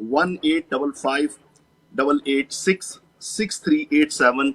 1855-886-6387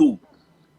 2।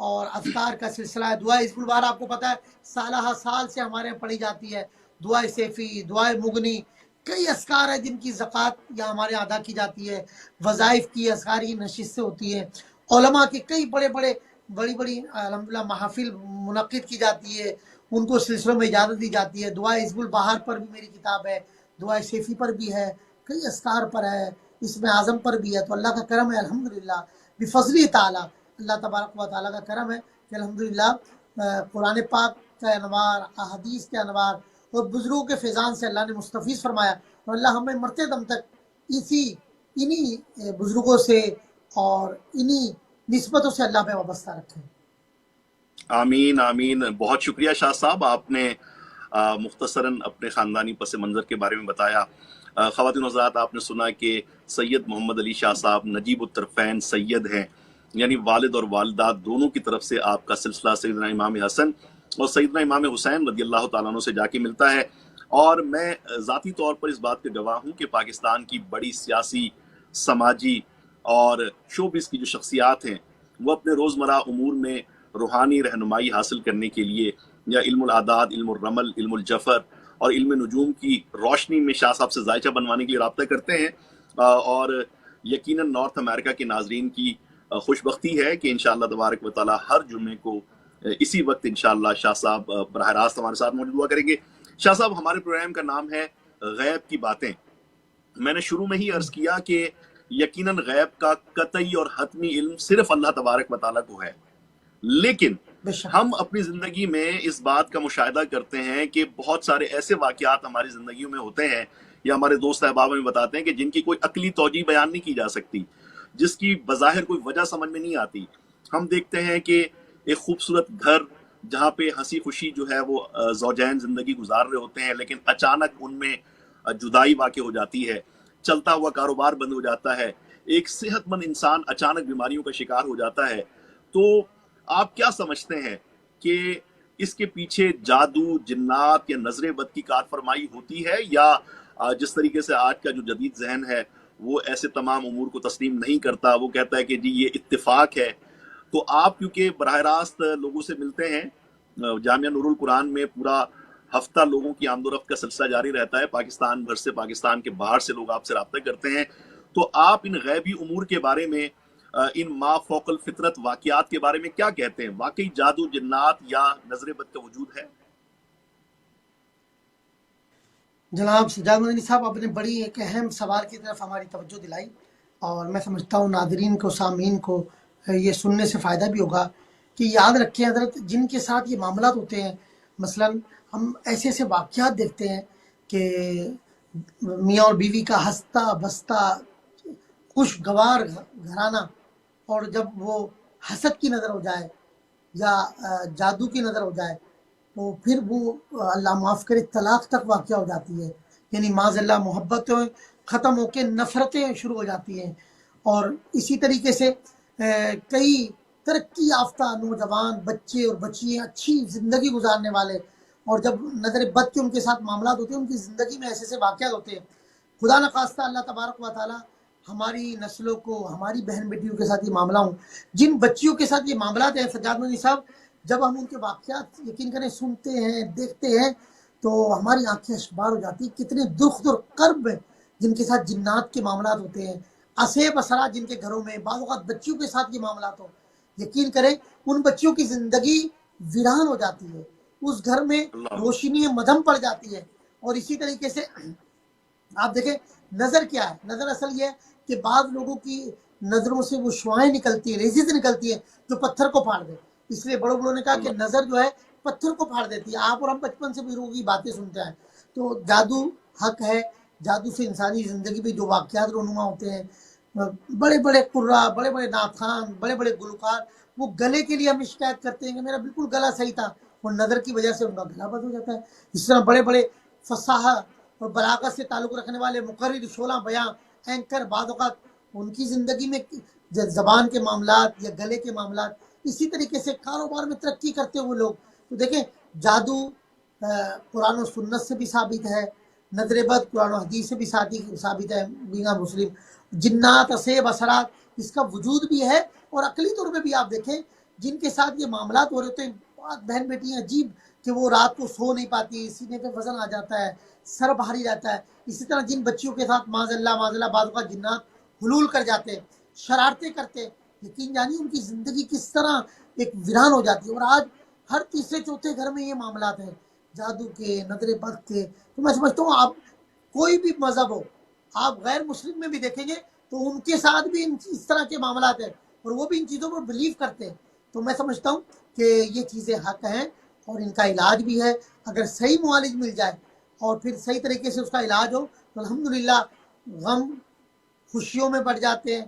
اور اذکار کا سلسلہ ہے. دعا حزب البہار آپ کو پتہ ہے سالہ سال سے ہمارے یہاں پڑھی جاتی ہے. دعائے سیفی، دعائے مغنی، کئی اذکار ہیں جن کی زکوٰۃ یہاں ہمارے یہاں ادا کی جاتی ہے. وظائف کی اذکار کی نشستیں ہوتی ہیں. علماء کے کئی بڑی بڑی الحمدللہ محافل منعقد کی جاتی ہے. ان کو سلسلوں میں اجازت دی جاتی ہے. دعائے حزب البہار پر بھی میری کتاب ہے، دعائے سیفی پر بھی ہے، کئی اذکار پر ہے، اسم اعظم پر بھی ہے. تو اللہ کا کرم ہے الحمدللہ بفضل تعالیٰ. اللہ تبارک و تعالیٰ کا کرم ہے کہ الحمدللہ قرآن پاک کا انوار، احادیث کے انوار اور بزرگوں کے فیضان سے اللہ نے مستفیض فرمایا. اور اللہ ہمیں مرتے دم تک انہی بزرگوں سے اور انہی نسبتوں سے اللہ پہ وابستہ رکھے. آمین آمین. بہت شکریہ شاہ صاحب، آپ نے مختصراً اپنے خاندانی پس منظر کے بارے میں بتایا. خواتین و حضرات، آپ نے سنا کہ سید محمد علی شاہ صاحب نجیب الطرفین سید ہیں، یعنی والد اور والدہ دونوں کی طرف سے آپ کا سلسلہ سیدنا امام حسن اور سیدنا امام حسین رضی اللہ تعالیٰ عنہ سے جا کے ملتا ہے. اور میں ذاتی طور پر اس بات کے گواہ ہوں کہ پاکستان کی بڑی سیاسی، سماجی اور شوبز کی جو شخصیات ہیں وہ اپنے روزمرہ امور میں روحانی رہنمائی حاصل کرنے کے لیے یا علم الاعداد، علم الرمل، علم الجفر اور علم نجوم کی روشنی میں شاہ صاحب سے ذائچہ بنوانے کے لیے رابطہ کرتے ہیں. اور یقیناً نارتھ امریکہ کے ناظرین کی خوش بختی ہے کہ انشاءاللہ تبارک و تعالی ہر جمعے کو اسی وقت انشاءاللہ شاہ صاحب براہ راست ہمارے ساتھ موجود ہوا کریں گے. شاہ صاحب، ہمارے پروگرام کا نام ہے غیب کی باتیں. میں نے شروع میں ہی عرض کیا کہ یقیناً غیب کا قطعی اور حتمی علم صرف اللہ تبارک و تعالیٰ کو ہے، لیکن بے شک ہم اپنی زندگی میں اس بات کا مشاہدہ کرتے ہیں کہ بہت سارے ایسے واقعات ہماری زندگیوں میں ہوتے ہیں یا ہمارے دوست احباب ہمیں بتاتے ہیں کہ جن کی کوئی عقلی توجیہ بیان نہیں کی جا سکتی، جس کی بظاہر کوئی وجہ سمجھ میں نہیں آتی. ہم دیکھتے ہیں کہ ایک خوبصورت گھر جہاں پہ ہنسی خوشی جو ہے وہ زوجین زندگی گزار رہے ہوتے ہیں، لیکن اچانک ان میں جدائی واقع ہو جاتی ہے، چلتا ہوا کاروبار بند ہو جاتا ہے، ایک صحت مند انسان اچانک بیماریوں کا شکار ہو جاتا ہے. تو آپ کیا سمجھتے ہیں کہ اس کے پیچھے جادو، جنات یا نظر بد کی کار فرمائی ہوتی ہے، یا جس طریقے سے آج کا جو جدید ذہن ہے وہ ایسے تمام امور کو تسلیم نہیں کرتا، وہ کہتا ہے کہ جی یہ اتفاق ہے. تو آپ کیونکہ براہ راست لوگوں سے ملتے ہیں، جامعہ نور القرآن میں پورا ہفتہ لوگوں کی آمد و رفت کا سلسلہ جاری رہتا ہے، پاکستان بھر سے، پاکستان کے باہر سے لوگ آپ سے رابطہ کرتے ہیں، تو آپ ان غیبی امور کے بارے میں، ان ما فوق الفطرت واقعات کے بارے میں کیا کہتے ہیں؟ واقعی جادو، جنات یا نظر بد کا وجود ہے؟ جناب سجاد مدنی صاحب، آپ نے بڑی ایک اہم سوال کی طرف ہماری توجہ دلائی، اور میں سمجھتا ہوں ناظرین کو، سامعین کو یہ سننے سے فائدہ بھی ہوگا کہ یاد رکھیں حضرت جن کے ساتھ یہ معاملات ہوتے ہیں، مثلا ہم ایسے ایسے واقعات دیکھتے ہیں کہ میاں اور بیوی کا ہنستا بستا خوشگوار گھرانہ، اور جب وہ حسد کی نظر ہو جائے یا جادو کی نظر ہو جائے تو پھر وہ اللہ معاف کرے طلاق تک واقع ہو جاتی ہے. یعنی معاذ اللہ محبتیں ختم ہو کے نفرتیں شروع ہو جاتی ہیں. اور اسی طریقے سے کئی ترقی یافتہ نوجوان بچے اور بچیاں اچھی زندگی گزارنے والے، اور جب نظر بد کے ان کے ساتھ معاملات ہوتے ہیں، ان کی زندگی میں ایسے ایسے واقعات ہوتے ہیں. خدا نخواستہ اللہ تبارک و تعالی ہماری نسلوں کو، ہماری بہن بیٹیوں کے ساتھ یہ معاملہ ہوں. جن بچیوں کے ساتھ یہ معاملات ہیں سجاد مدنی صاحب، جب ہم ان کے واقعات یقین کریں سنتے ہیں، دیکھتے ہیں، تو ہماری آنکھیں اشبار ہو جاتی ہیں. کتنے دکھ اور کرب جن کے ساتھ جنات کے معاملات ہوتے ہیں، اسیب اثرات جن کے گھروں میں، بعض اوقات بچیوں کے ساتھ یہ معاملات ہو، یقین کریں ان بچیوں کی زندگی ویران ہو جاتی ہے، اس گھر میں اللہ روشنی مدھم پڑ جاتی ہے. اور اسی طریقے سے آپ دیکھیں نظر کیا ہے، نظر اصل یہ ہے کہ بعض لوگوں کی نظروں سے وہ شعائیں نکلتی ہیں، ریزز نکلتی ہیں جو پتھر کو پھاڑ دے. اس لیے بڑوں نے کہا کہ اللہ نظر جو ہے پتھر کو پھاڑ دیتی ہے. آپ اور ہم بچپن سے بزرگوں کی باتیں سنتے ہیں. تو جادو حق ہے، جادو سے انسانی زندگی پہ جو واقعات رونما ہوتے ہیں، بڑے بڑے قرا، بڑے بڑے نعت خوان، بڑے بڑے گلوکار، وہ گلے کے لیے ہمیں شکایت کرتے ہیں کہ میرا بالکل گلا صحیح تھا، اور نظر کی وجہ سے ان کا گلا بند ہو جاتا ہے. اس طرح بڑے بڑے فصاحت اور بلاغت سے تعلق رکھنے والے مقرر، شعلہ بیاں، اینکر، بعض اوقات ان کی زندگی میں زبان کے معاملات یا گلے کے معاملات. اسی طریقے سے کاروبار میں ترقی کرتے ہوئے لوگ، تو دیکھیں جادو قرآن و سنت سے بھی ثابت ہے، نظر بد قرآن و حدیث سے بھی ثابت ہے، بینا مسلم. جنات، اسیب اثرات، اس کا وجود بھی ہے. اور عقلی طور پہ بھی آپ دیکھیں جن کے ساتھ یہ معاملات ہو رہے ہوتے ہیں، بہت بہن بیٹیاں عجیب کہ وہ رات کو سو نہیں پاتی، سینے پہ وزن آ جاتا ہے، سر بھاری رہتا ہے. اسی طرح جن بچیوں کے ساتھ معاذ اللہ بعض اوقات جنات حلول کر جاتے ہیں، شرارتیں کرتے ہیں، یقین جانیے ان کی زندگی کس طرح ایک ویران ہو جاتی ہے. اور آج ہر تیسرے چوتھے گھر میں یہ معاملات ہیں، جادو کے، نظر بد کے. تو میں سمجھتا ہوں آپ کوئی بھی مذہب ہو، آپ غیر مسلم میں بھی دیکھیں گے تو ان کے ساتھ بھی اس طرح کے معاملات ہیں، اور وہ بھی ان چیزوں پر بلیو کرتے ہیں. تو میں سمجھتا ہوں کہ یہ چیزیں حق ہیں اور ان کا علاج بھی ہے. اگر صحیح معالج مل جائے اور پھر صحیح طریقے سے اس کا علاج ہو تو الحمدللہ غم خوشیوں میں بڑھ جاتے ہیں،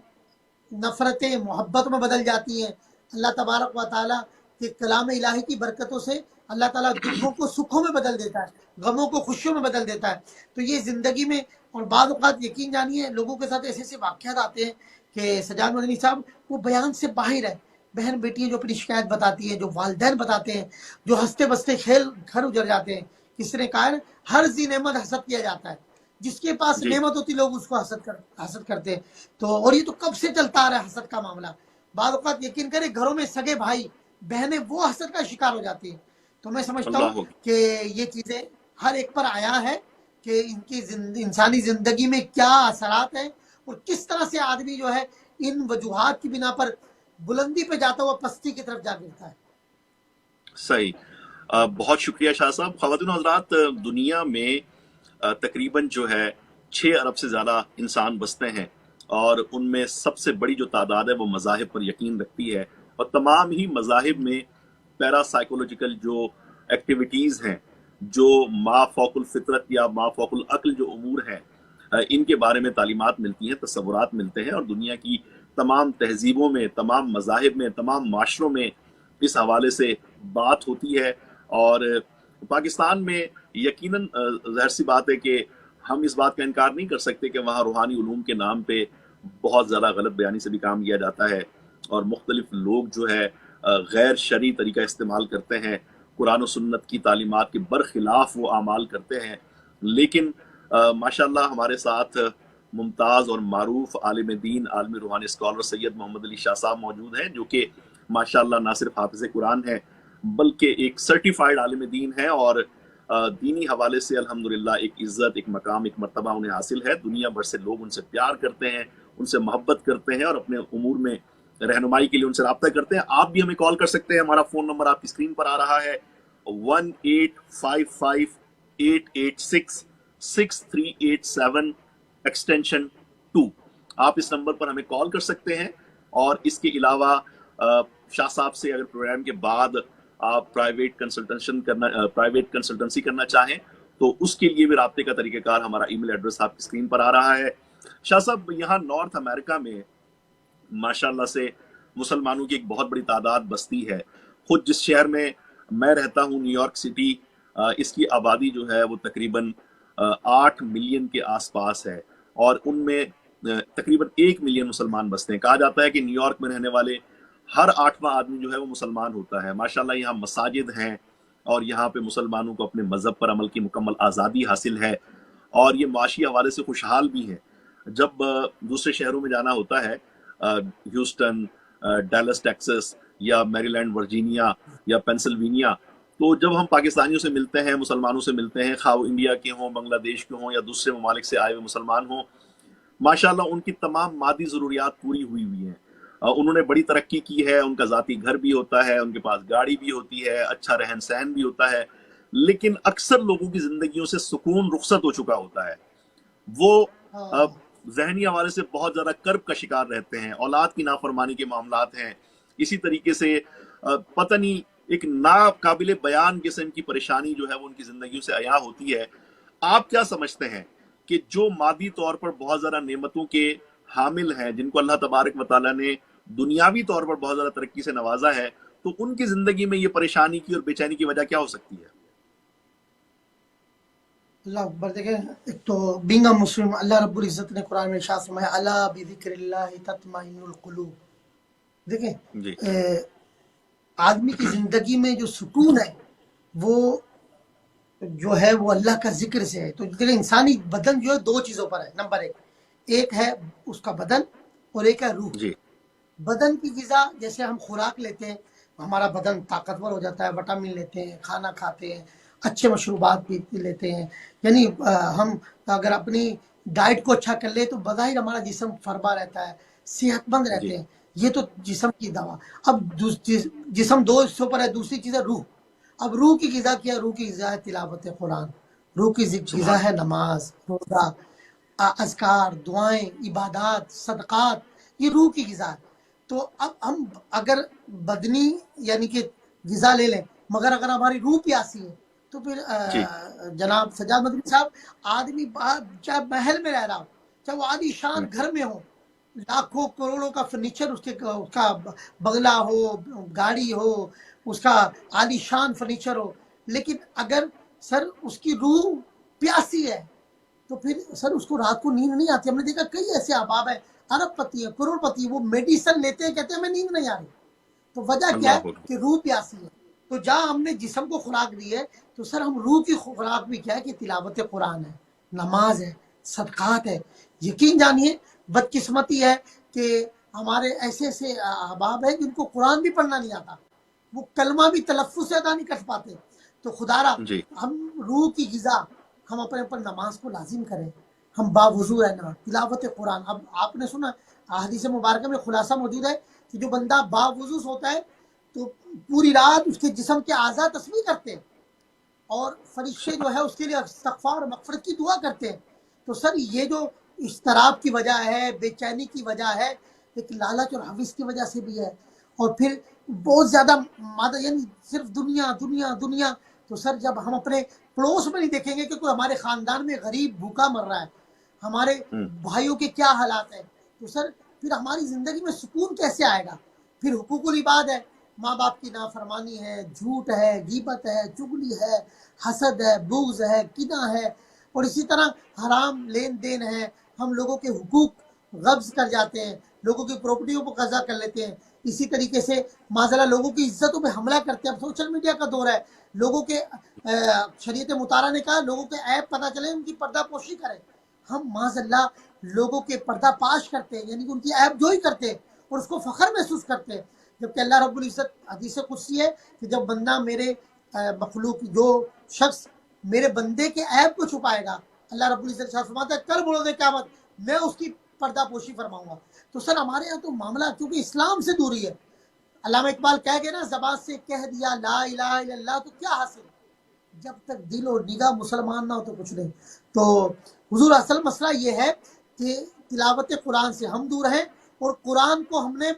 نفرتیں محبت میں بدل جاتی ہیں. اللہ تبارک و تعالیٰ کے کلام الہی کی برکتوں سے اللہ تعالیٰ دکھوں کو سکھوں میں بدل دیتا ہے، غموں کو خوشیوں میں بدل دیتا ہے. تو یہ زندگی میں، اور بعض اوقات یقین جانیے لوگوں کے ساتھ ایسے ایسے واقعات آتے ہیں کہ سجاد مدنی صاحب وہ بیان سے باہر ہے. بہن بیٹیاں جو اپنی شکایت بتاتی ہیں، جو والدین بتاتے ہیں، جو ہنستے بستے کھیل گھر اجڑ جاتے ہیں. کسی نے کہا ہے ہر ذی نعمت حسد کیا جاتا ہے، جس کے پاس جی نعمت ہوتی لوگ اس کو حسد کرتے ہیں. تو اور یہ تو کب سے چلتا آ رہا ہے حسد کا معاملہ. بعض اوقات یقین کریں گھروں میں سگے بھائی بہنیں وہ حسد کا شکار ہو جاتی ہیں. تو میں سمجھتا ہوں اللہ اکبر. کہ یہ چیزیں ہر ایک پر آیا ہے کہ ان کی انسانی زندگی میں کیا اثرات ہیں، اور کس طرح سے آدمی جو ہے ان وجوہات کی بنا پر بلندی پہ جاتا ہوا پستی کی طرف جا گرتا ہے. صحیح. بہت شکریہ شاہ صاحب. خواتین و حضرات، دنیا میں تقریباً جو ہے 6 ارب سے زیادہ انسان بستے ہیں، اور ان میں سب سے بڑی جو تعداد ہے وہ مذاہب پر یقین رکھتی ہے. اور تمام ہی مذاہب میں پیرا سائیکولوجیکل جو ایکٹیویٹیز ہیں، جو ما فوق الفطرت یا ما فوق العقل جو امور ہیں، ان کے بارے میں تعلیمات ملتی ہیں، تصورات ملتے ہیں. اور دنیا کی تمام تہذیبوں میں، تمام مذاہب میں، تمام معاشروں میں اس حوالے سے بات ہوتی ہے. اور پاکستان میں یقیناً ظاہر سی بات ہے کہ ہم اس بات کا انکار نہیں کر سکتے کہ وہاں روحانی علوم کے نام پہ بہت زیادہ غلط بیانی سے بھی کام کیا جاتا ہے، اور مختلف لوگ جو ہے غیر شرعی طریقہ استعمال کرتے ہیں، قرآن و سنت کی تعلیمات کے برخلاف وہ اعمال کرتے ہیں. لیکن ماشاءاللہ ہمارے ساتھ ممتاز اور معروف عالم دین، عالم روحانی اسکالر سید محمد علی شاہ صاحب موجود ہیں، جو کہ ماشاءاللہ نہ صرف حافظ قرآن ہے بلکہ ایک سرٹیفائیڈ عالم دین ہے، اور دینی حوالے سے الحمدللہ ایک عزت، ایک مقام، ایک مرتبہ انہیں حاصل ہے. دنیا بھر سے لوگ ان سے پیار کرتے ہیں، ان سے محبت کرتے ہیں، اور اپنے امور میں رہنمائی کے لیے ان سے رابطہ کرتے ہیں. آپ بھی ہمیں کال کر سکتے ہیں. ہمارا فون نمبر آپ کی اسکرین پر آ رہا ہے 1855-886-6387 ایکسٹینشن 2. آپ اس نمبر پر ہمیں کال کر سکتے ہیں. اور اس کے علاوہ شاہ صاحب سے اگر پروگرام کے بعد آپ پرائیویٹ کنسلٹنسی کرنا چاہیں تو اس کے لیے بھی رابطے کا طریقہ کار، ہمارا ای میل ایڈریس آپ کی اسکرین پر آ رہا ہے. شاہ صاحب، یہاں نارتھ امریکہ میں ماشاءاللہ سے مسلمانوں کی ایک بہت بڑی تعداد بستی ہے. خود جس شہر میں میں رہتا ہوں، نیو یارک سٹی، اس کی آبادی جو ہے وہ تقریباً 8 ملین کے آس پاس ہے، اور ان میں تقریباً 1 ملین مسلمان بستے ہیں. کہا جاتا ہے کہ نیو یارک میں رہنے والے ہر 8واں آدمی جو ہے وہ مسلمان ہوتا ہے. ماشاءاللہ یہاں مساجد ہیں، اور یہاں پہ مسلمانوں کو اپنے مذہب پر عمل کی مکمل آزادی حاصل ہے، اور یہ معاشی حوالے سے خوشحال بھی ہے. جب دوسرے شہروں میں جانا ہوتا ہے، ہیوسٹن، ڈیلس ٹیکسس، یا میری لینڈ ورجینیا، یا پینسلوینیا، تو جب ہم پاکستانیوں سے ملتے ہیں، مسلمانوں سے ملتے ہیں، خواہ وہ انڈیا کے ہوں، بنگلہ دیش کے ہوں، یا دوسرے ممالک سے آئے ہوئے مسلمان ہوں، ماشاءاللہ ان کی تمام مادی ضروریات پوری ہوئی ہوئی ہیں. انہوں نے بڑی ترقی کی ہے، ان کا ذاتی گھر بھی ہوتا ہے، ان کے پاس گاڑی بھی ہوتی ہے، اچھا رہن سہن بھی ہوتا ہے. لیکن اکثر لوگوں کی زندگیوں سے سکون رخصت ہو چکا ہوتا ہے. وہ ذہنی حوالے سے بہت زیادہ کرب کا شکار رہتے ہیں، اولاد کی نافرمانی کے معاملات ہیں، اسی طریقے سے پتہ نہیں ایک ناقابل بیان قسم کی پریشانی جو ہے وہ ان کی زندگیوں سے عیاں ہوتی ہے. آپ کیا سمجھتے ہیں کہ جو مادی طور پر بہت زیادہ نعمتوں کے حامل ہیں، جن کو اللہ تبارک و تعالیٰ نے دنیاوی طور پر بہت زیادہ ترقی سے نوازا ہے، تو ان کی زندگی میں یہ پریشانی کی اور بے چینی کی وجہ کیا ہو سکتی ہے؟ اللہ اکبر. دیکھیں، ایک تو بینگ مسلم اللہ رب العزت نے قرآن میں ارشاد فرمایا الا بذکر اللہ تطمئن القلوب. دیکھیں جی آدمی کی زندگی میں جو سکون ہے وہ جو ہے وہ اللہ کا ذکر سے ہے. تو دیکھیں انسانی بدن جو ہے 2 چیزوں پر ہے. نمبر 1 ایک ہے اس کا بدن، اور ایک ہے روح. جی بدن کی غذا جیسے ہم خوراک لیتے ہیں، ہمارا بدن طاقتور ہو جاتا ہے، وٹامن لیتے ہیں، کھانا کھاتے ہیں، اچھے مشروبات پی لیتے ہیں، یعنی ہم اگر اپنی ڈائٹ کو اچھا کر لے تو بظاہر ہمارا جسم فربا رہتا ہے، صحت مند جی رہتے ہیں. یہ تو جسم کی دوا. اب جسم دو حصوں پر ہے، دوسری چیز ہے روح. اب روح کی غذا کیا ہے؟ روح کی غذا ہے تلاوت قرآن، روح کی غذا سبحان ہے نماز، روزہ، اذکار، دعائیں، عبادات، صدقات. یہ روح کی غذا ہے. تو اب ہم اگر بدنی یعنی کہ غذا لے لیں مگر اگر ہماری روح پیاسی ہے تو پھر جی جناب سجاد مدنی صاحب، آدمی چاہے محل میں رہ رہا ہو، چاہے وہ عالی شان ہوں، گھر میں ہو، لاکھوں کروڑوں کا فرنیچر اس کا بنگلہ ہو، گاڑی ہو، اس کا عالی شان فرنیچر ہو، لیکن اگر سر اس کی روح پیاسی ہے تو پھر سر اس کو رات کو نیند نہیں آتی. ہم نے دیکھا کئی ایسے احباب ہیں، ارب پتی ہے، کروڑ پتی ہے، وہ میڈیسن لیتے ہیں، کہتے ہیں ہمیں نیند نہیں آ رہی. تو وجہ کیا ہے اللہ اکبر. کہ روح پیاسی ہے. تو جہاں ہم نے جسم کو خوراک دی ہے تو سر ہم روح کی خوراک بھی کیا ہے کہ تلاوت قرآن ہے، نماز ہے، صدقات ہے. یقین جانیے بدقسمتی ہے کہ ہمارے ایسے ایسے احباب ہیں جن کو قرآن بھی پڑھنا نہیں آتا، وہ کلمہ بھی تلفظ سے ادا نہیں کر پاتے. تو خدا را جی ہم روح کی غذا ہم اپنے اوپر نماز کو لازم کریں، ہم باوضو رہنا، تلاوت قرآن. اب آپ نے سنا حدیث مبارکہ میں خلاصہ موجود ہے کہ جو بندہ باوضو ہوتا ہے تو پوری رات اس کے جسم کے اعضاء تسبیح کرتے ہیں اور فرشتے جو ہے اس کے لیے استغفار اور مغفرت کی دعا کرتے ہیں. تو سر یہ جو اضطراب کی وجہ ہے، بے چینی کی وجہ ہے، ایک لالچ اور حوث کی وجہ سے بھی ہے، اور پھر بہت زیادہ مادہ یعنی صرف دنیا دنیا دنیا. تو سر جب ہم اپنے پڑوس میں نہیں دیکھیں گے کہ کوئی ہمارے خاندان میں غریب بھوکا مر رہا ہے، ہمارے ہوں، بھائیوں کے کیا حالات ہیں، تو سر پھر ہماری زندگی میں سکون کیسے آئے گا؟ پھر حقوق العباد ہے، ماں باپ کی نافرمانی ہے، جھوٹ ہے، غیبت ہے، چگلی ہے، حسد ہے، بغض ہے، کینہ ہے، اور اسی طرح حرام لین دین ہے. ہم لوگوں کے حقوق قبض کر جاتے ہیں، لوگوں کی پراپرٹیوں کو قبضہ کر لیتے ہیں. اسی طریقے سے معذرہ لوگوں کی عزتوں پہ حملہ کرتے ہیں. اب سوشل میڈیا کا دور ہے، لوگوں کے شریعت مطالعہ نے کہا لوگوں کے عیب پتہ چلے ان کی پردہ پوشی کریں. ہم معاذ اللہ لوگوں کے پردہ پاش کرتے ہیں، یعنی کہ ان کی عیب جوئی کرتے ہیں اور اس کو فخر محسوس کرتے ہیں. جبکہ اللہ رب العزت حدیث قدسی ہے کہ جب بندہ میرے مخلوق جو شخص میرے بندے کے عیب کو چھپائے گا، اللہ رب العزت فرماتا ہے کل بروز قیامت میں اس کی پردہ پوشی فرماؤں گا. تو سر ہمارے یہاں تو معاملہ کیونکہ اسلام سے دوری ہے. علامہ اقبال کہہ گئے نا زبان سے کہہ دیا لا الہ الا اللہ تو کیا حاصل، جب تک دل اور نگاہ مسلمان نہ ہو تو کچھ نہیں. تو حضور اصل مسئلہ یہ ہے کہ تلاوت قرآن سے ہم دور ہیں، اور قرآن کو ہم نے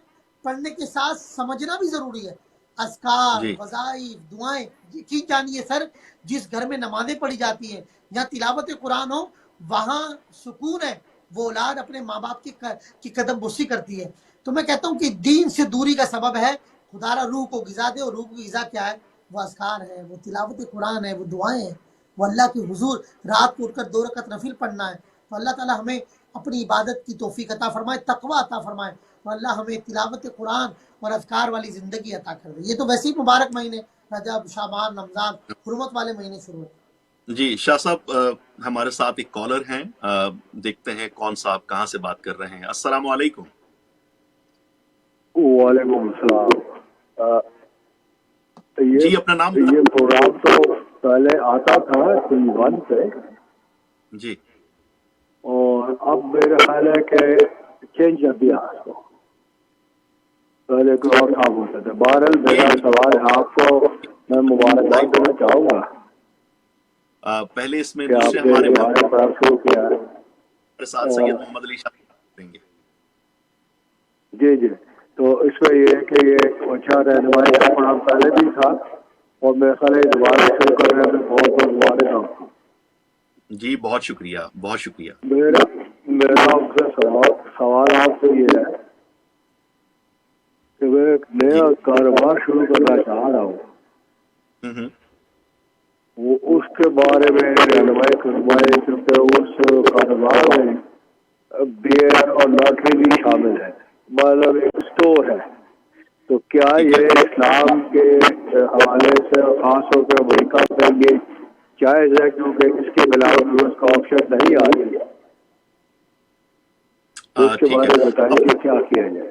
پڑھنے کے ساتھ سمجھنا بھی ضروری ہے. اذکار، جی وظائف، دعائیں. یقین جانیے سر جس گھر میں نمازیں پڑھی جاتی ہیں جہاں تلاوت قرآن ہو وہاں سکون ہے، وہ اولاد اپنے ماں باپ کی قدم بوسی کرتی ہے. تو میں کہتا ہوں کہ دین سے دوری کا سبب ہے خدا را روح کو غذا دے، اور روح کی غذا کیا ہے؟ وہ اذکار ہے، وہ تلاوت قرآن ہے، وہ دعائیں ہیں، وہ اللہ کی حضور رات کو اٹھ کر 2 رکعت نفل پڑھنا ہے. تو اللہ تعالیٰ ہمیں اپنی عبادت کی توفیق عطا فرمائے، تقوی عطا فرمائے، اور اللہ ہمیں تلاوت قرآن اور اذکار والی زندگی عطا کر دے. یہ تو ویسے ہی مبارک مہینے رجب، شعبان، رمضان حرمت والے مہینے شروع ہیں. جی شاہ صاحب، ہمارے ساتھ ایک کالر ہیں، دیکھتے ہیں کون صاحب کہاں سے بات کر رہے ہیں. السلام علیکم. وعلیکم السلام. جی اپنا نام یہ پروگرام تو پہلے آتا تھا ٹی ون پہ، جی اور اب میرا خیال ہے کہ چینج کر دیا اس کو. پہلے کوئی اور کام ہوتا تھا. بہرحال میرا سوال ہے آپ کو، میں مبارکباد دینا چاہوں گا پہلے اس میں کہ دوسرے آپ نے ہمارے ہمارا پڑھا شروع کیا ہے. ساتھ سید محمد علی شاہ کریں گے. جی جی. تو اس میں یہ ہے کہ یہ اچھا رہنمائی کا پروگرام پہلے بھی تھا، اور میرا خیال ہے دوبارہ شروع کرنے میں بہت بہت مبارک آپ کو. جی بہت شکریہ، بہت شکریہ. میرا آپ سے سوال آپ سے یہ ہے کہ میں ایک جی نیا کاروبار شروع کرنا چاہ رہا ہوں، ہوں وہ اس کے بارے میں رہنمائی کروائی، کیونکہ اس کاروبار میں بیئر اور لاٹری بھی شامل ہے، مطلب ایک اسٹور ہے. تو کیا ٹھیک ہے. یہ اسلام کے حوالے سے خاص طور پہ امریکہ پہ یہ جائز ہے؟ کیونکہ اس کے علاوہ اس کا آپشن نہیں آ رہی ہے. تو اس کے ٹھیک ہے. بارے میں بتائیں کہ کیا کیا جائے.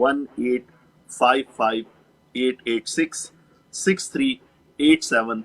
1-855-886-6387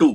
2।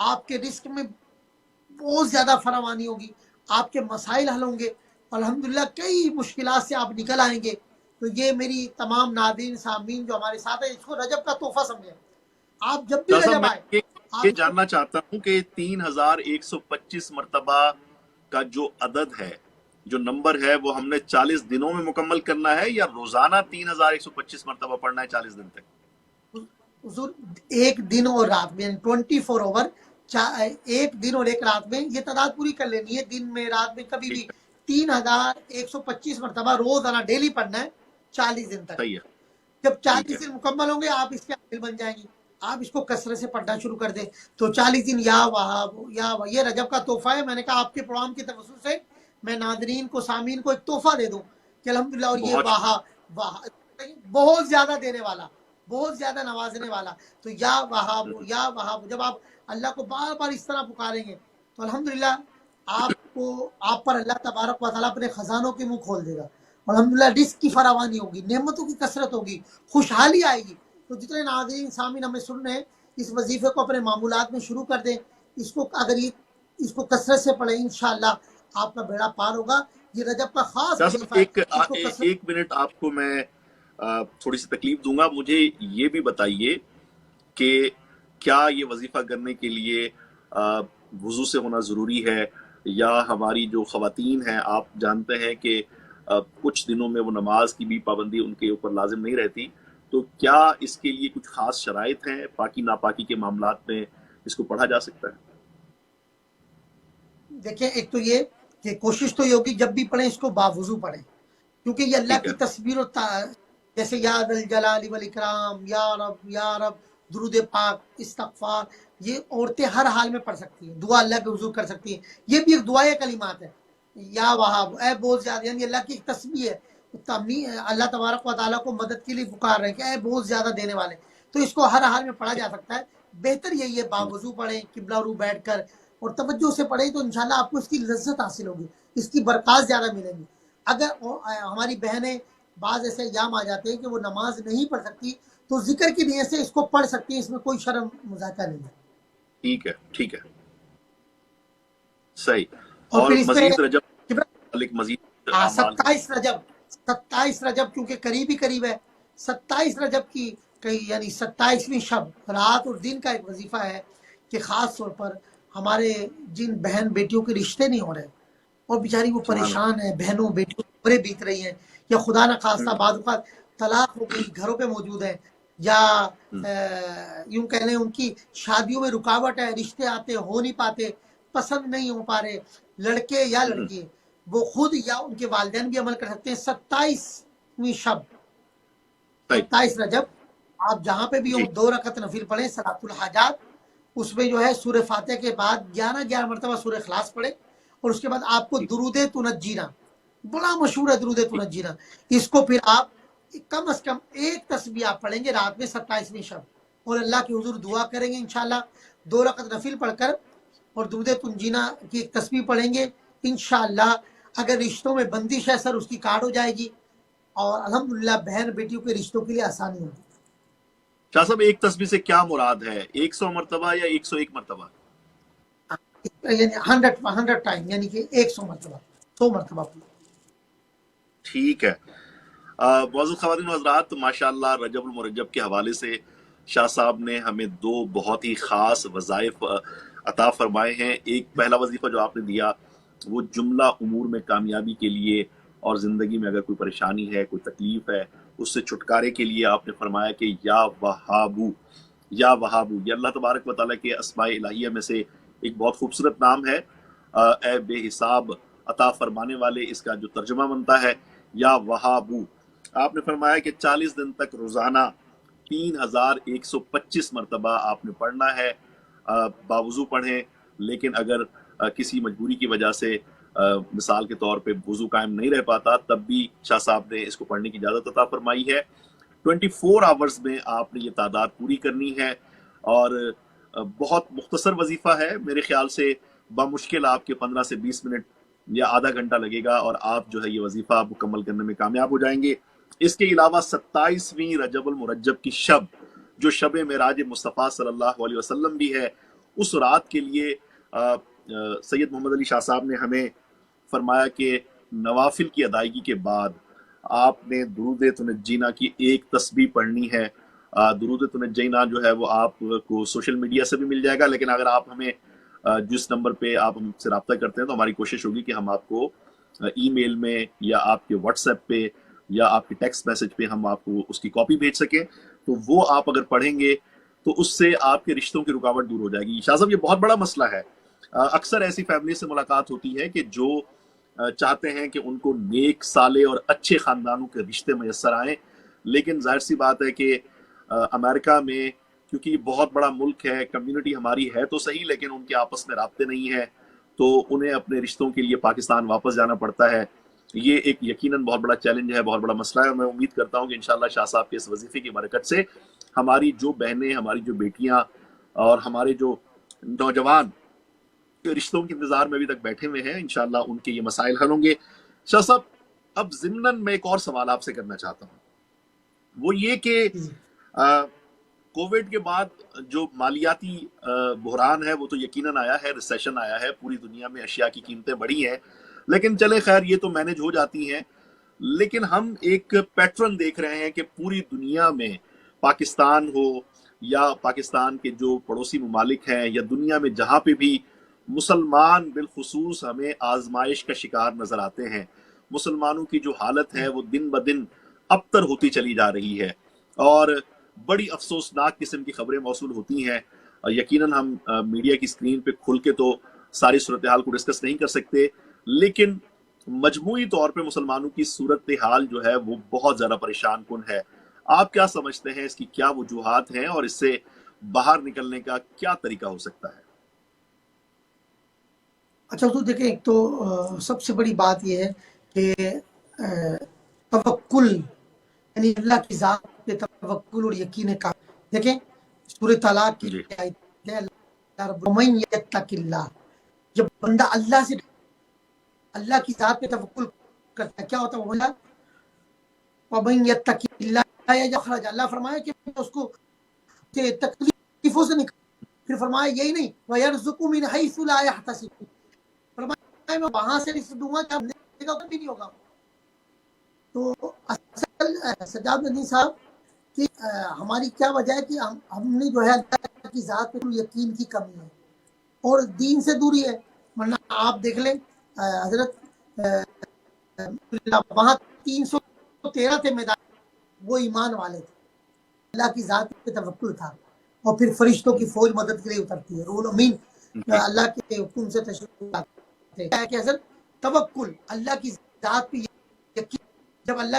آپ کے رزق میں بہت زیادہ فراوانی ہوگی، آپ کے مسائل حل ہوں گے، الحمدللہ کئی مشکلات سے آپ نکل آئیں گے۔ تو یہ میری تمام ناظرین سامعین جو ہمارے ساتھ ہیں، اس کو رجب کا تحفہ سمجھیں۔ آپ جب بھی شاہ صاحب رجب میں آئے آپ یہ اس کو جاننا چاہتا ہوں کہ 3125 مرتبہ کا جو عدد ہے، جو نمبر ہے، وہ ہم نے 40 دنوں میں مکمل کرنا ہے یا روزانہ 3125 مرتبہ پڑھنا ہے 40 دن تک؟ حضور ایک دن اور رات میں 24 اوور، ایک دن اور ایک رات میں یہ تعداد پوری کر لینی ہے، دن میں رات میں کبھی بھی ٹھیک ہے، 3125 مرتبہ روزانہ ڈیلی پڑھنا ہے 40 دن تک۔ صحیح ہے، جب ٹھیک ہے، 40 دن مکمل ہوں گے آپ اس کے عامل بن جائیں گی، آپ اس کو کثرت سے پڑھنا شروع کر دیں۔ تو 40 دن یا وہاب یا یہ رجب کا تحفہ ہے۔ میں نے کہا آپ کے پروگرام کی توسط سے میں ناظرین کو سامعین کو ایک تحفہ دے دوں کہ الحمدللہ، اور یہ بہت بہت زیادہ دینے والا، بہت زیادہ نوازنے والا۔ تو یا وہاب شکریہ۔ یا وہاب، جب آپ اللہ کو بار بار اس طرح پکاریں گے تو الحمدللہ آپ پر اللہ تبارک و تعالیٰ اپنے خزانوں کے منہ کھول دے گا۔ الحمدللہ رزق کی فراوانی ہوگی، نعمتوں کی کثرت ہوگی، خوشحالی آئے گی۔ تو جتنے ناظرین سامعین ہمیں سن رہے ہیں، اس وظیفے کو اپنے معمولات میں شروع کر دیں۔ اس کو اگر اس کو کثرت سے پڑھیں، انشاءاللہ آپ کا بیڑا پار ہوگا۔ یہ رجب کا خاص شاہ وظیفہ صاحب ہے، اس کو کثرت۔ ایک منٹ آپ کو میں تھوڑی سی تکلیف دوں گا، مجھے یہ بھی بتائیے کہ کیا یہ وظیفہ کرنے کے لیے وضو سے ہونا ضروری ہے، یا ہماری جو خواتین ہیں، آپ جانتے ہیں کہ کچھ دنوں میں وہ نماز کی بھی پابندی ان کے اوپر لازم نہیں رہتی، تو کیا اس کے لیے کچھ خاص شرائط ہیں؟ پاکی ناپاکی کے معاملات میں اس کو پڑھا جا سکتا ہے؟ دیکھیں، ایک تو یہ کہ کوشش تو یہ ہوگی جب بھی پڑھیں اس کو باوضو پڑھیں، کیونکہ یہ اللہ ٹھیک ہے، کی تصویر جیسے یا ذا الجلال والاکرام، یا رب یا رب، درود پاک، استغفار، یہ عورتیں ہر حال میں پڑھ سکتی ہیں، دعا اللہ کے حضور کر سکتی ہیں۔ یہ بھی ایک دعائے کلمات ہے، یا وہاب، اے بہت زیادہ، یعنی اللہ کی ایک تسبیح ہے۔ اللہ تبارک و تعالیٰ کو مدد کے لیے پکار رہے ہیں کہ اے بہت زیادہ دینے والے۔ تو اس کو ہر حال میں پڑھا جا سکتا ہے۔ بہتر یہی ہے باوضو پڑھیں، قبلہ رو بیٹھ کر، اور توجہ سے پڑھیں، تو انشاءاللہ آپ کو اس کی لذت حاصل ہوگی، اس کی برکات زیادہ ملیں گی۔ اگر ہماری بہنیں بعض ایسے ایام آ جاتے ہیں کہ وہ نماز نہیں پڑھ سکتی، تو ذکر کی نیت سے اس کو پڑھ سکتی ہیں، اس میں کوئی شرم مذاکرہ نہیں ہے۔ ٹھیک ہے، ٹھیک ہے، صحیح۔ اور اور پھر اس مزید رجب پہ متعلق مزید اعمال؟ 27 رجب کیونکہ قریب ہی قریب ہے، 27 رجب کی یعنی 27ویں شب، رات اور دن کا ایک وظیفہ ہے کہ خاص طور پر ہمارے جن بہن بیٹیوں کے رشتے نہیں ہو رہے اور بیچاری وہ سبحان پریشان ہیں، بہنوں بیٹیوں برے بیت رہی ہیں، یا خدا نہ خواستہ اللہ۔ بعض اوقات طلاق ہو گئی، گھروں پہ موجود ہے، یا یوں کہہ لیں ان کی شادیوں میں رکاوٹ ہے، رشتے آتے ہو نہیں پاتے، پسند نہیں ہو پا رہے، لڑکے یا لڑکی، وہ خود یا ان کے والدین بھی عمل کر سکتے ہیں۔ 27ویں شب، صحیح، 27 رجب، آپ جہاں پہ بھی جی، ہوں 2 رکعت نفل پڑھیں صلاۃ الحاجات، اس میں جو ہے سورہ فاتحہ کے بعد 11 مرتبہ سورہ اخلاص پڑھیں، اور اس کے بعد آپ کو ٹھیک، درود تنجینا، بڑا مشہور ہے درود ٹھیک، تنجینا، اس کو پھر آپ کم از کم ایک تسبیح آپ پڑھیں گے رات میں 27ویں شب، اور اللہ کے حضور دعا کریں گے انشاءاللہ 2 رکعت نفل پڑھ کر، اور درود تنجینا کی ایک تسبیح پڑھیں گے انشاءاللہ۔ اگر رشتوں میں بندش ہے سر، اس کی کاٹ ہو جائے گی، اور الحمدللہ بہن بیٹیوں کے رشتوں کے لیے آسانی ہوگی۔ شاہ صاحب ایک تسبیح سے کیا مراد ہے؟ 100 مرتبہ یا 101 مرتبہ؟ یعنی 100 ٹائم، یعنی کہ 100 مرتبہ، 100 مرتبہ۔ ٹھیک ہے۔ معزز خواتین و حضرات، ماشاءاللہ رجب المرجب کے حوالے سے شاہ صاحب نے ہمیں 2 بہت ہی خاص وظائف عطا فرمائے ہیں۔ ایک پہلا وظیفہ جو آپ نے دیا وہ جملہ امور میں کامیابی کے لیے، اور زندگی میں اگر کوئی پریشانی ہے، کوئی تکلیف ہے، اس سے چھٹکارے کے لیے آپ نے فرمایا کہ یا وہابو، یا وہابو، یہ اللہ تبارک و تعالیٰ کے اسماء الہیہ میں سے ایک بہت خوبصورت نام ہے۔ اے بے حساب عطا فرمانے والے، اس کا جو ترجمہ بنتا ہے یا وہابو۔ آپ نے فرمایا کہ 40 دن تک روزانہ 3125 مرتبہ آپ نے پڑھنا ہے۔ باوضو پڑھیں، لیکن اگر کسی مجبوری کی وجہ سے مثال کے طور پہ وضو قائم نہیں رہ پاتا، تب بھی شاہ صاحب نے اس کو پڑھنے کی اجازت عطا فرمائی ہے۔ 24 آورز میں آپ نے یہ تعداد پوری کرنی ہے، اور بہت مختصر وظیفہ ہے، میرے خیال سے بمشکل آپ کے 15 سے 20 منٹ یا آدھا گھنٹہ لگے گا، اور آپ جو ہے یہ وظیفہ مکمل کرنے میں کامیاب ہو جائیں گے۔ اس کے علاوہ 27ویں رجب المرجب کی شب، جو شب معراج مصطفیٰ صلی اللہ علیہ وسلم بھی ہے، اس رات کے لیے سید محمد علی شاہ صاحب نے ہمیں فرمایا کہ نوافل کی ادائیگی کے بعد آپ نے درود تنجینا کی ایک تسبیح پڑھنی ہے. درود تنجینا جو ہے وہ آپ کو سوشل میڈیا سے بھی مل جائے گا، لیکن اگر آپ ہمیں جس نمبر پہ آپ ہم سے رابطہ کرتے ہیں تو ہماری کوشش ہوگی کہ ہم آپ کو ای میل میں یا آپ کے واٹس ایپ پہ یا آپ کے ٹیکسٹ میسج پہ ہم آپ کو اس کی کاپی بھیج سکیں. تو وہ آپ اگر پڑھیں گے تو اس سے آپ کے رشتوں کی رکاوٹ دور ہو جائے گی. شاہ صاحب یہ بہت بڑا مسئلہ ہے. اکثر ایسی فیملی سے ملاقات ہوتی ہے کہ جو چاہتے ہیں کہ ان کو نیک صالح اور اچھے خاندانوں کے رشتے میسر آئیں، لیکن ظاہر سی بات ہے کہ امریکہ میں کیونکہ یہ بہت بڑا ملک ہے، کمیونٹی ہماری ہے تو صحیح، لیکن ان کے آپس میں رابطے نہیں ہیں، تو انہیں اپنے رشتوں کے لیے پاکستان واپس جانا پڑتا ہے. یہ ایک یقیناً بہت بڑا چیلنج ہے، بہت بڑا مسئلہ ہے، اور میں امید کرتا ہوں کہ انشاءاللہ شاہ صاحب کے اس وظیفے کی برکت سے ہماری جو بہنیں، ہماری جو بیٹیاں اور ہمارے جو نوجوان رشتوں کے انتظار میں ابھی تک بیٹھے ہوئے ہیں، انشاءاللہ ان کے یہ مسائل حل ہوں گے. شاہ صاحب اب ضمناً میں ایک اور سوال آپ سے کرنا چاہتا ہوں، وہ یہ کہ کووڈ کے بعد جو مالیاتی بحران ہے وہ تو یقیناً آیا ہے، ریسیشن آیا ہے، پوری دنیا میں اشیاء کی قیمتیں بڑھی ہیں، لیکن چلے خیر یہ تو مینج ہو جاتی ہیں. لیکن ہم ایک پیٹرن دیکھ رہے ہیں کہ پوری دنیا میں پاکستان ہو یا پاکستان کے جو پڑوسی ممالک ہیں یا دنیا میں جہاں پہ بھی مسلمان بالخصوص ہمیں آزمائش کا شکار نظر آتے ہیں. مسلمانوں کی جو حالت ہے وہ دن بدن ابتر ہوتی چلی جا رہی ہے اور بڑی افسوسناک قسم کی خبریں موصول ہوتی ہیں. یقیناً ہم میڈیا کی اسکرین پہ کھل کے تو ساری صورتحال کو ڈسکس نہیں کر سکتے، لیکن مجموعی طور پہ مسلمانوں کی صورتحال جو ہے وہ بہت زیادہ پریشان کن ہے. آپ کیا سمجھتے ہیں، اس کی کیا وجوہات ہیں اور اس سے باہر نکلنے کا کیا طریقہ ہو سکتا ہے؟ اچھا تو دیکھیں، ایک تو سب سے بڑی بات یہ ہے کہ توکل، یعنی اللہ کی ذات پہ توکل اور یقین کا. دیکھیں سورہ طلاق کی جی آیت ہے، اللہ رب من یتق اللہ، جب بندہ اللہ کی ذات پہ توکل کرتا ہے کیا ہوتا ہے؟ وہ بندہ ومن یتق اللہ یخرج، اللہ فرمایا کہ اس کو تکلیفوں سے نکال، پھر فرمایا یہی نہیں وَيَرْزُقُ مِنْ حَيْثُ لَا يَحْتَسِبُ، فرمایا میں وہاں سے رزق دوں گا کہ ہم نے کا بھی نہیں ہوگا. تو اصل سجاد ندیم صاحب کہ ہماری کیا وجہ ہے کہ ہم نے جو ہے اللہ کی ذات پہ یقین کی کمی ہے اور دین سے دوری ہے. ورنہ آپ دیکھ لیں حضرت وہاں 313 تھے میدان، وہ ایمان والے تھے، اللہ کی ذات پہ توکل تھا، اور پھر فرشتوں کی فوج مدد کے لیے اترتی ہے، روح امین اللہ کے حکم سے تشریف لاتے ہیں. کہ اصل توکل اللہ کی ذات پہ یقین، جب اللہ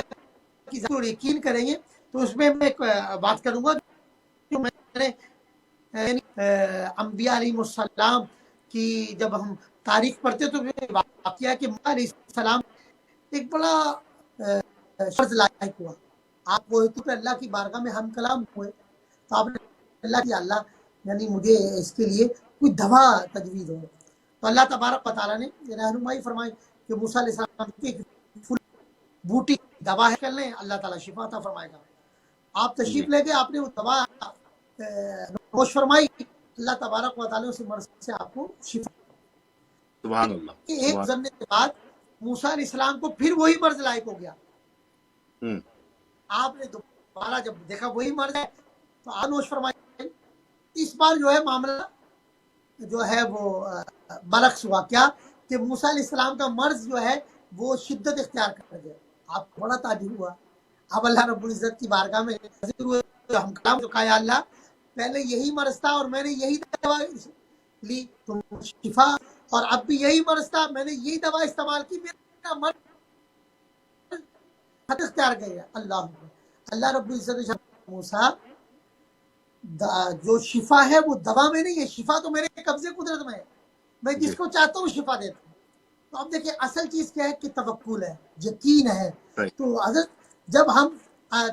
کی ذات پر یقین کریں گے تو اس میں ایک بات کروں گا جو میں نے انبیاء علیہ السلام کی جب ہم تاریخ پڑھتے تو واقعہ کہ موسیٰ علیہ السلام ایک بڑا شرط لائق ہوا. آپ وہ تو اللہ کی بارگاہ میں ہم کلام ہوئے تو آپ نے اللہ کی اللہ یعنی مجھے اس کے لیے کوئی دوا تجویز ہو، تو اللہ تبارک و تعالیٰ نے رہنمائی فرمائی کہ موسیٰ علیہ السلام کی بوٹی دوا ہے کر لیں، اللہ تعالیٰ شفا عطا فرمائے گا. آپ تشریف لے کے آپ نے وہ دوا نوش فرمائی، اللہ تبارک و تعالیٰ اسی مرض سے آپ کو شفا. سبحان اللہ. ایک گزرنے کے بعد موسیٰ علیہ السلام کو پھر وہی مرض لائق ہو گیا. آپ نے دوبارہ جب دیکھا وہی مرض ہے تو آپ نوش فرمائی. اس بار جو ہے معاملہ جو ہے وہ برعکس ہوا، کیا کہ موسیٰ علیہ السلام کا مرض جو ہے وہ شدت اختیار کر گیا. آپ کو بڑا تعجب ہوا. اب اللہ رب العزت کی بارگاہ میں حاضر ہوئے، ہم کلام جو کہا یا اللہ پہلے یہی مرض تھا اور میں نے یہی دوا لی تو شفا، اور اب بھی یہی مرض تھا میں نے یہی دوا استعمال کی، میرا مرض اختیار گیا. اللہ رب العزت موسیٰ جو شفا ہے وہ دوا میں نہیں ہے، شفا تو میرے قبضے قدرت میں ہے، میں جس کو چاہتا ہوں شفا دیتا ہوں. تو اب دیکھیں اصل چیز کیا ہے کہ توکل ہے، یقین ہے. تو حضرت جب ہم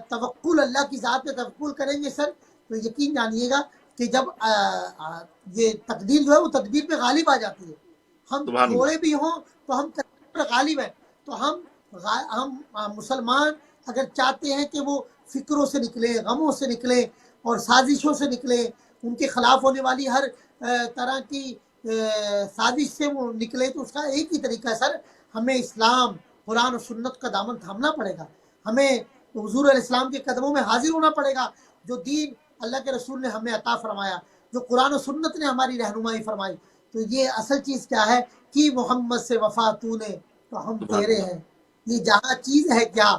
توکل اللہ کی ذات پہ توکل کریں گے سر، تو یقین جانیے گا کہ جب یہ تقدیر جو ہے وہ تدبیر پہ غالب آ جاتی ہے. ہم تھوڑے بھی ہوں تو ہم تدبیر پہ غالب ہیں. تو ہم مسلمان اگر چاہتے ہیں کہ وہ فکروں سے نکلے، غموں سے نکلے اور سازشوں سے نکلے ان کے خلاف ہونے والی ہر طرح کی سازش سے وہ نکلے، تو اس کا ایک ہی طریقہ ہے سر، ہمیں اسلام، قرآن و سنت کا دامن تھامنا پڑے گا، ہمیں حضور علیہ السلام کے قدموں میں حاضر ہونا پڑے گا، جو دین اللہ کے رسول نے ہمیں عطا فرمایا، جو قرآن و سنت نے ہماری رہنمائی فرمائی، تو یہ اصل چیز کیا ہے کہ محمد سے وفا تو نے تو ہم سبحان تیرے اللہ، ہیں، یہ جہاں چیز ہے کیا،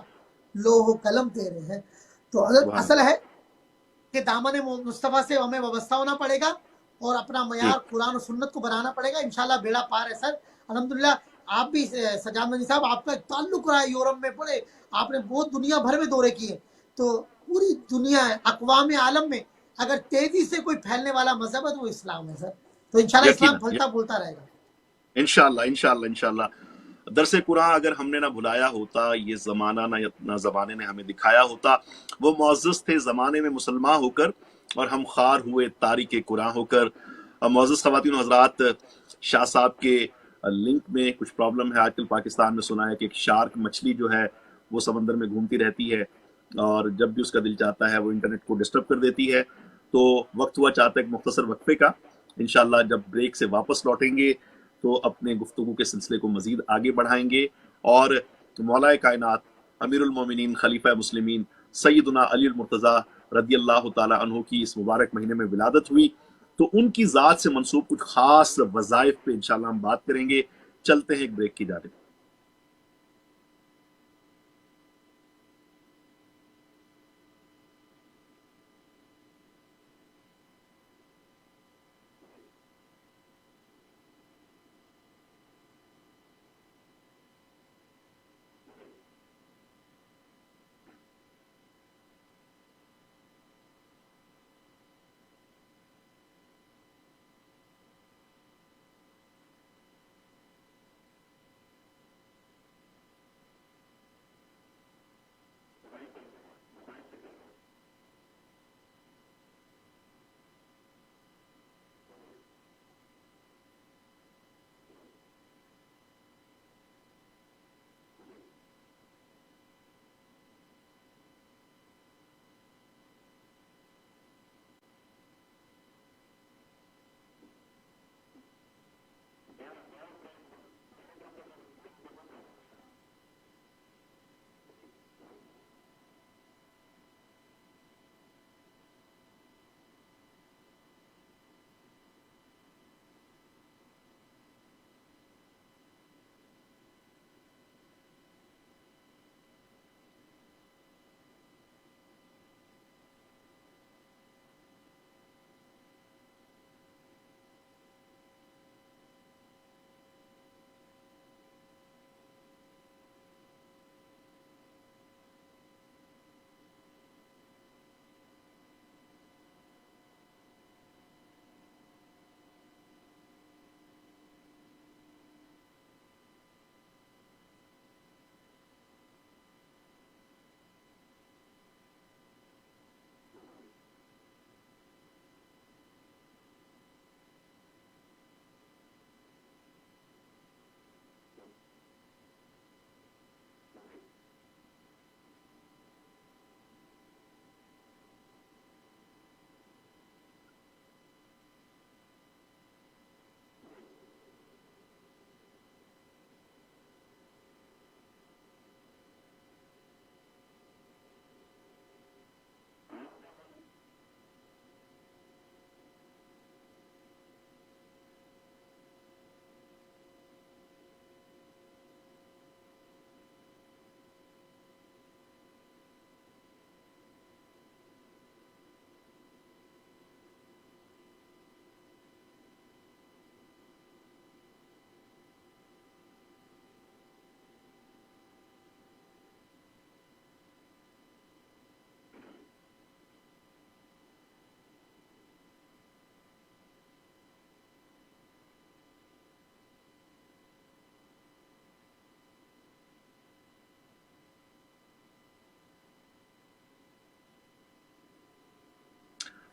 لوح و قلم تیرے ہیں۔ تو سبحان اصل اللہ، ہے کہ دامن مصطفیٰ سے ہمیں وابستہ ہونا پڑے گا اور اپنا جی معیار قرآن و سنت کو بنانا پڑے گا، انشاءاللہ بیڑا پار ہے سر۔ الحمدللہ آپ بھی سجاد مدنی صاحب، آپ کا ایک تعلق رہا ہے یورپ میں، پڑے آپ نے بہت دنیا بھر میں دورے کیے، تو پوری دنیا ہے، اقوام عالم میں اگر تیزی سے کوئی پھیلنے والا مذہب ہے تو وہ اسلام ہے سر، تو انشاءاللہ اسلام یقیناً، پھلتا پھولتا رہے گا۔ انشاءاللہ انشاءاللہ انشاءاللہ۔ درس قرآن اگر ہم نے نہ بھلایا ہوتا، یہ زمانہ نہ زمانے نے ہمیں دکھایا ہوتا، وہ معزز تھے زمانے میں مسلمان ہو کر اور ہم خار ہوئے تاریک قرآن ہو کر۔ معزز خواتین و حضرات، شاہ صاحب کے لنک میں کچھ پرابلم ہے، آج کل پاکستان میں سنا ہے کہ ایک شارک مچھلی جو ہے وہ سمندر میں گھومتی رہتی ہے اور جب بھی اس کا دل چاہتا ہے وہ انٹرنیٹ کو ڈسٹرب کر دیتی ہے، تو وقت ہوا چاہتا ہے ایک مختصر وقفے کا۔ انشاءاللہ جب بریک سے واپس لوٹیں گے تو اپنے گفتگو کے سلسلے کو مزید آگے بڑھائیں گے، اور مولا کائنات امیر المومنین خلیفہ مسلمین سیدنا علی المرتضیٰ رضی اللہ تعالی عنہ کی اس مبارک مہینے میں ولادت ہوئی، تو ان کی ذات سے منسوب کچھ خاص وظائف پہ انشاءاللہ ہم بات کریں گے۔ چلتے ہیں ایک بریک کی جانب۔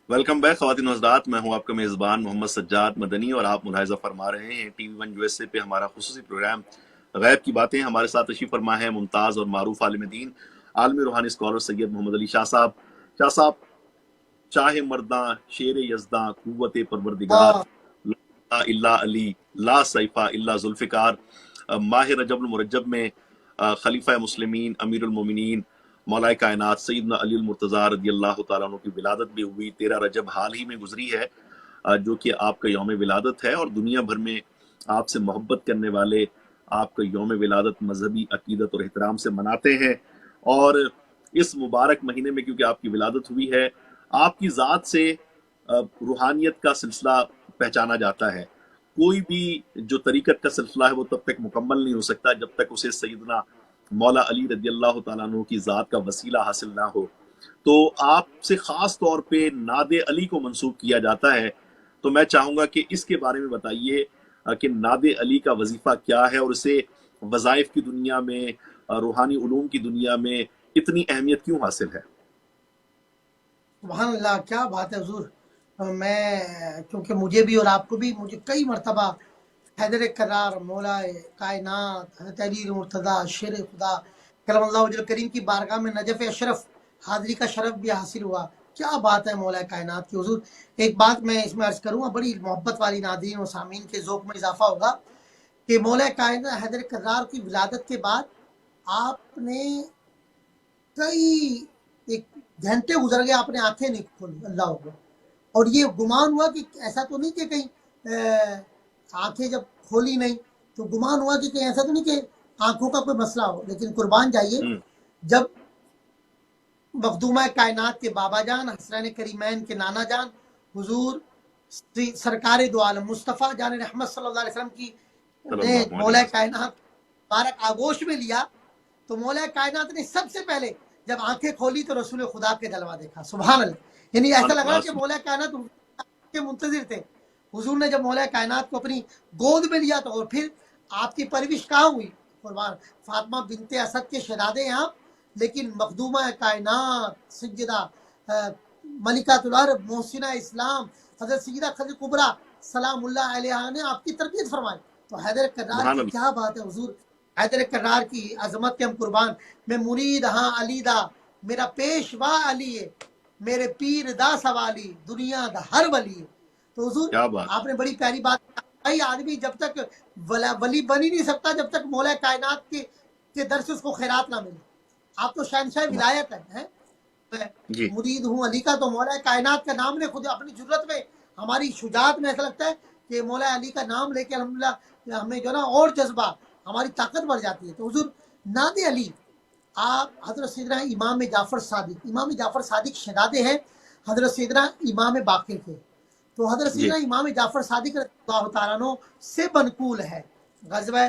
ویلکم بیک خواتین و حضرات، میں ہوں آپ کا میزبان محمد سجاد مدنی اور آپ ملاحظہ فرما رہے ہیں T V one U S A پہ ہمارا خصوصی پروگرام غیب کی باتیں۔ ہمارے ساتھ تشریف فرما ہے ممتاز اور معروف عالم دین، عالمی روحانی اسکالر سید محمد علی شاہ صاحب۔ شاہ صاحب، چاہے مرداں شیر یزداں قوت پروردگار واہ لا الا علی لا سیفہ الا ذوالفقار۔ ماہ رجب المرجب میں خلیفہ مسلمین امیر المومنین مولا کائنات سیدنا علی المرتضیٰ رضی اللہ تعالیٰ عنہ کی ولادت بھی ہوئی۔ 13 رجب حال ہی میں گزری ہے، جو کہ آپ کا یوم ولادت ہے، اور دنیا بھر میں آپ سے محبت کرنے والے آپ کا یوم ولادت مذہبی عقیدت اور احترام سے مناتے ہیں۔ اور اس مبارک مہینے میں کیونکہ آپ کی ولادت ہوئی ہے، آپ کی ذات سے روحانیت کا سلسلہ پہچانا جاتا ہے۔ کوئی بھی جو طریقت کا سلسلہ ہے وہ تب تک مکمل نہیں ہو سکتا جب تک اسے سیدنا مولا علی رضی اللہ تعالیٰ عنہ کی ذات کا وسیلہ حاصل نہ ہو۔ تو آپ سے خاص طور پہ ناد علی کو منسوب کیا جاتا ہے، تو میں چاہوں گا کہ اس کے بارے میں بتائیے کہ ناد علی کا وظیفہ کیا ہے، اور اسے وظائف کی دنیا میں روحانی علوم کی دنیا میں اتنی اہمیت کیوں حاصل ہے؟ سبحان اللہ، کیا بات ہے حضور۔ میں چونکہ مجھے بھی اور آپ کو بھی، مجھے کئی مرتبہ حیدر کرار مولا کائنات حضرت علی مرتضیٰ شیر خدا کرم اللہ وجہ کریم کی بارگاہ میں نجف اشرف حاضری کا شرف بھی حاصل ہوا۔ کیا بات ہے مولا کائنات کی حضور۔ ایک بات میں اس میں عرض کروں گا، بڑی محبت والی ناظرین و سامعین کے ذوق میں اضافہ ہوگا کہ مولا کائنات حیدر کرار کی ولادت کے بعد آپ نے کئی ایک گھنٹے گزر گئے، آپ نے آنکھیں نہیں کھولی، اللہ اکبر۔ اور یہ گمان ہوا کہ ایسا تو نہیں کہ کہیں آنکھیں جب کھولی نہیں تو گمان ہوا کہ کہیں ایسا تو نہیں کہ آنکھوں کا کوئی مسئلہ ہو، لیکن قربان جائیے جب مخدومہ کائنات کے بابا جان حسنین کریمین کے نانا جان حضور سرکار دو عالم مصطفیٰ جان رحمت صلی اللہ علیہ وسلم کی نے مولا کائنات مبارک آغوش میں لیا، تو مولا کائنات نے سب سے پہلے جب آنکھیں کھولی تو رسول خدا کے جلوہ دیکھا۔ سبحان اللہ، یعنی ایسا لگ رہا کہ مولا کائنات کے منتظر تھے۔ حضور نے جب مولا کائنات کو اپنی گود میں لیا تو، اور پھر آپ کی پرورش کہاں ہوئی؟ قربان فاطمہ بنت اسد کے شہزادے ہیں آپ، لیکن مخدومہ کائنات سیدہ ملکۃ العرب محسنہ اسلام حضرت سیدہ خدیجہ کبریٰ سلام اللہ علیہا نے آپ کی تربیت فرمائی۔ تو حیدر کرار کی کیا بات ہے حضور، حیدر کرار کی عظمت کے ہم قربان۔ میں مرید ہاں علی دا، میرا پیشوا علی ہے، میرے پیر دا سوالی دنیا دا ہر ولی ہے۔ تو حضور آپ نے بڑی پیاری بات کہی، آدمی جب تک ولی بن ہی نہیں سکتا جب تک مولا کائنات کے در سے اس کو خیرات نہ ملے۔ آپ تو شہنشاہ ولایت ہیں، مرید ہوں علی کا، تو مولا کائنات کا نام نے خود اپنی جرت میں، ہماری شجاعت میں ایسا لگتا ہے کہ مولا علی کا نام لے کے الحمدللہ ہمیں جو نا اور جذبہ، ہماری طاقت بڑھ جاتی ہے۔ تو حضور ناد علی آپ حضرت سیدنا امام جعفر صادق شہزادے ہیں حضرت سیدنا امام باقر کے، تو حضرت سیدنا امام جعفر صادق رضی اللہ تعالیٰ عنہ سے بنقول ہے غزوہ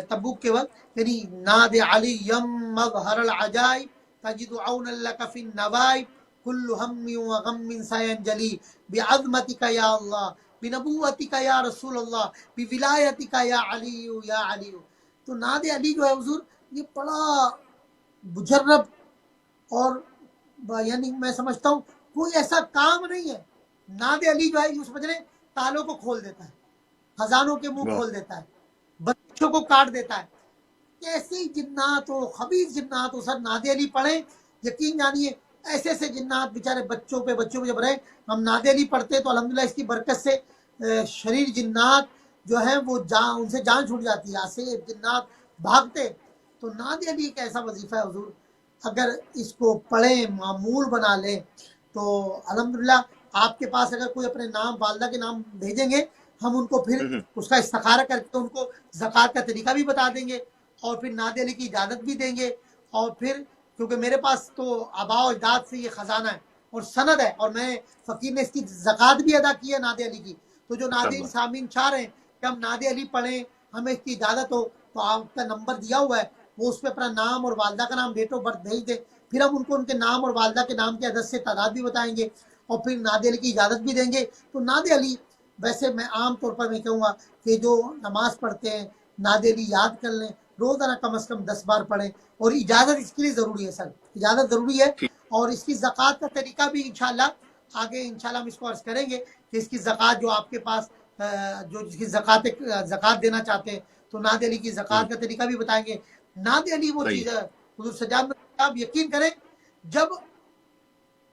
تبوک کے وقت، یعنی ناد علی یم مظہر العجائب تجد عون لک فی النوائب کل ہم و غم سینجلی بعظمتک یا اللہ بنبوتک یا رسول اللہ بولایتک یا علی یا علی۔ تو ناد علی جو ہے حضور یہ بڑا مجرب، اور یعنی میں سمجھتا ہوں کوئی ایسا کام نہیں ہے، ناد علی جو ہے یہ سمجھ رہے تالوں کو کھول دیتا ہے، خزانوں کے منہ کھول دیتا ہے، بچوں کو کاٹ دیتا ہے۔ کیسی جنات ہو، خبیث جنات ہو، سر ناد علی پڑھیں، یقین جانیے ایسے ایسے جنات بیچارے بچوں پہ جب رہے، ہم ناد علی پڑھتے تو الحمدللہ اس کی برکت سے شریر جنات جو ہیں وہ ان سے جان چھوٹ جاتی ہے، آسے جنات بھاگتے۔ تو ناد علی ایک ایسا وظیفہ ہے حضور، اگر اس کو پڑھیں معمول بنا لیں تو الحمدللہ آپ کے پاس اگر کوئی اپنے نام والدہ کے نام بھیجیں گے، ہم ان کو پھر اس کا استخارہ کر کے ان کو زکوٰۃ کا طریقہ بھی بتا دیں گے، اور پھر ناد علی کی اجازت بھی دیں گے، اور پھر کیونکہ میرے پاس تو آباء و اجداد سے یہ خزانہ ہے اور سند ہے، اور میں فقیر نے اس کی زکوٰۃ بھی ادا کی ہے ناد علی کی۔ تو جو ناظرین سامعین چاہ رہے ہیں کہ ہم ناد علی پڑھیں، ہمیں اس کی اجازت ہو، تو آپ کا نمبر دیا ہوا ہے، وہ اس پہ اپنا نام اور والدہ کا نام ڈیٹ آف برتھ بھیج دیں، پھر ہم ان کو ان کے نام اور والدہ کے نام کے عدد سے تعداد بھی بتائیں گے، اور پھر ناد علی کی اجازت بھی دیں گے۔ تو ناد علی ویسے میں عام طور پر میں کہوں گا کہ جو نماز پڑھتے ہیں ناد علی یاد کر لیں، روزانہ کم از کم 10 بار پڑھیں، اور اجازت اس کے لیے ضروری ہے، سر اجازت ضروری ہے۔ اور اس کی زکوٰۃ کا طریقہ بھی انشاءاللہ آگے انشاءاللہ ہم اس کو عرض کریں گے کہ اس کی زکوٰۃ جو آپ کے پاس جو جس کی زکوٰۃ دینا چاہتے ہیں تو ناد علی کی زکوٰۃ کا طریقہ بھی بتائیں گے۔ ناد علی وہ چیز ہے حضور سجاد، آپ یقین کریں جب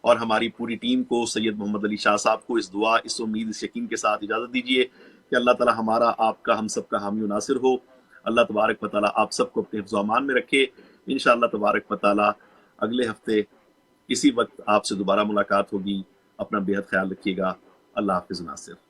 اور ہماری پوری ٹیم کو، سید محمد علی شاہ صاحب کو اس دعا، اس امید، اس یقین کے ساتھ اجازت دیجیے کہ اللہ تعالی ہمارا، آپ کا، ہم سب کا حامی و ناصر ہو۔ اللہ تبارک و تعالی آپ سب کو اپنے حفظ و امان میں رکھے۔ انشاءاللہ تبارک و تعالی اگلے ہفتے اسی وقت آپ سے دوبارہ ملاقات ہوگی۔ اپنا بے حد خیال رکھیے گا۔ اللہ حافظ ناصر۔